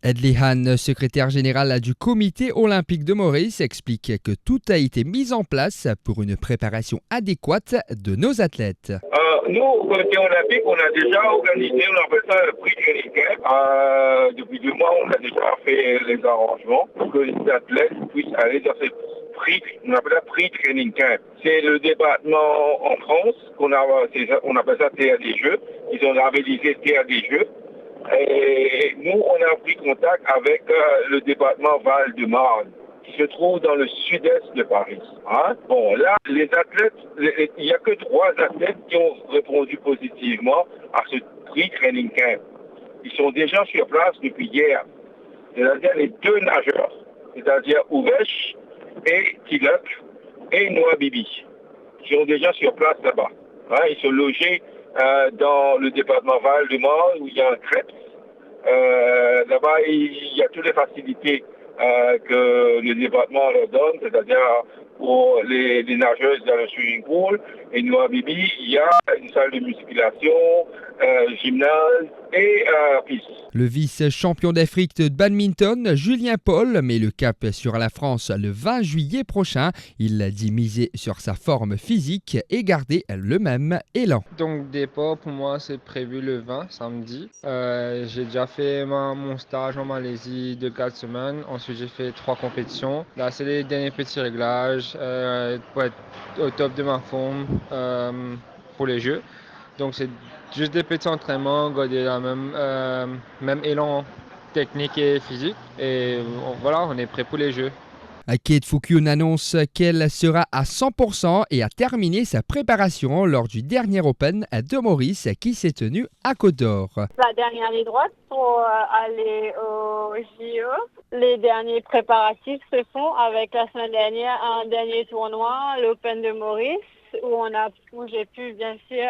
Ed Lehan, secrétaire général du comité olympique de Maurice, explique que tout a été mis en place pour une préparation adéquate de nos athlètes. Nous, au comité olympique, on a déjà organisé, on appelle ça le prix training camp. Depuis 2 mois, on a déjà fait les arrangements pour que les athlètes puissent aller dans ce prix, on appelle ça prix training camp. C'est le département en France, on appelle ça Théâtre des Jeux. Ils ont labellisé Théâtre des Jeux. Et nous, on a pris contact avec le département Val-de-Marne, qui se trouve dans le sud-est de Paris. Bon, là, les athlètes, il n'y a que 3 athlètes qui ont répondu positivement à ce prix training camp. Ils sont déjà sur place depuis hier. C'est-à-dire les 2 nageurs, c'est-à-dire Uvesh et Tilak et Noah Bibi, qui sont déjà sur place là-bas. Ils sont logés dans le département Val-de-Marne où il y a un crêpe. Là-bas, il y a toutes les facilités que le département leur donne, c'est-à-dire pour les nageuses dans le swimming pool. Et nous, à Bibi, il y a une salle de musculation, gymnase et piste. Le vice-champion d'Afrique de badminton, Julien Paul, met le cap sur la France le 20 juillet prochain. Il a dit miser sur sa forme physique et garder le même élan. Donc départ pour moi c'est prévu le 20 samedi. J'ai déjà fait mon stage en Malaisie de 4 semaines. Ensuite j'ai fait 3 compétitions. Là c'est les derniers petits réglages pour être au top de ma forme pour les Jeux. Donc c'est juste des petits entraînements, garder le même élan technique et physique. Et voilà, on est prêt pour les Jeux. Kate Fukun annonce qu'elle sera à 100% et a terminé sa préparation lors du dernier Open de Maurice qui s'est tenu à Côte-d'Or. La dernière ligne droite pour aller au JO. Les derniers préparatifs se font avec la semaine dernière un dernier tournoi, l'Open de Maurice, où j'ai pu bien sûr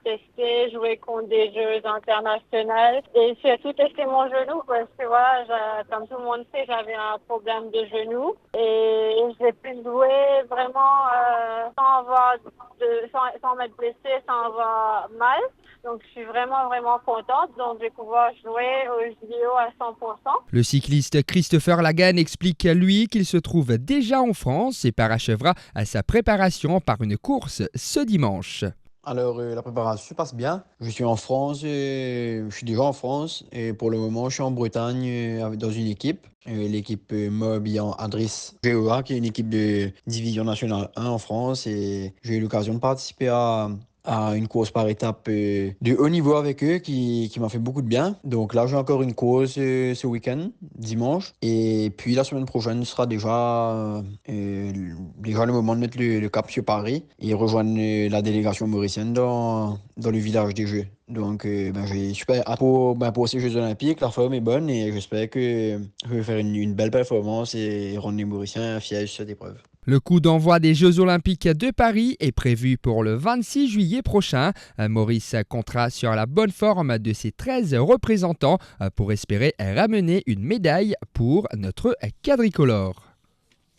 tester, jouer contre des jeux internationaux et surtout tester mon genou parce que voilà, comme tout le monde sait, j'avais un problème de genou et j'ai pu jouer vraiment sans m'être blessée, sans avoir mal. Donc je suis vraiment contente. Donc je vais pouvoir jouer au JO à 100%. Le cycliste Christopher Lagan explique lui qu'il se trouve déjà en France et parachèvera à sa préparation par une course ce dimanche. Alors la préparation se passe bien. Je suis en France, je suis déjà en France et pour le moment je suis en Bretagne dans une équipe. L'équipe Mobian Adris GEA qui est une équipe de division nationale 1 en France et j'ai eu l'occasion de participer à une course par étape de haut niveau avec eux qui m'a fait beaucoup de bien. Donc là, j'ai encore une course ce week-end, dimanche. Et puis la semaine prochaine sera déjà le moment de mettre le cap sur Paris et rejoindre la délégation mauricienne dans le village des Jeux. Donc j'ai super hâte pour ces Jeux Olympiques. La forme est bonne et j'espère que je vais faire une belle performance et rendre les Mauriciens fiers de cette épreuve. Le coup d'envoi des Jeux Olympiques de Paris est prévu pour le 26 juillet prochain. Maurice comptera sur la bonne forme de ses 13 représentants pour espérer ramener une médaille pour notre quadricolore.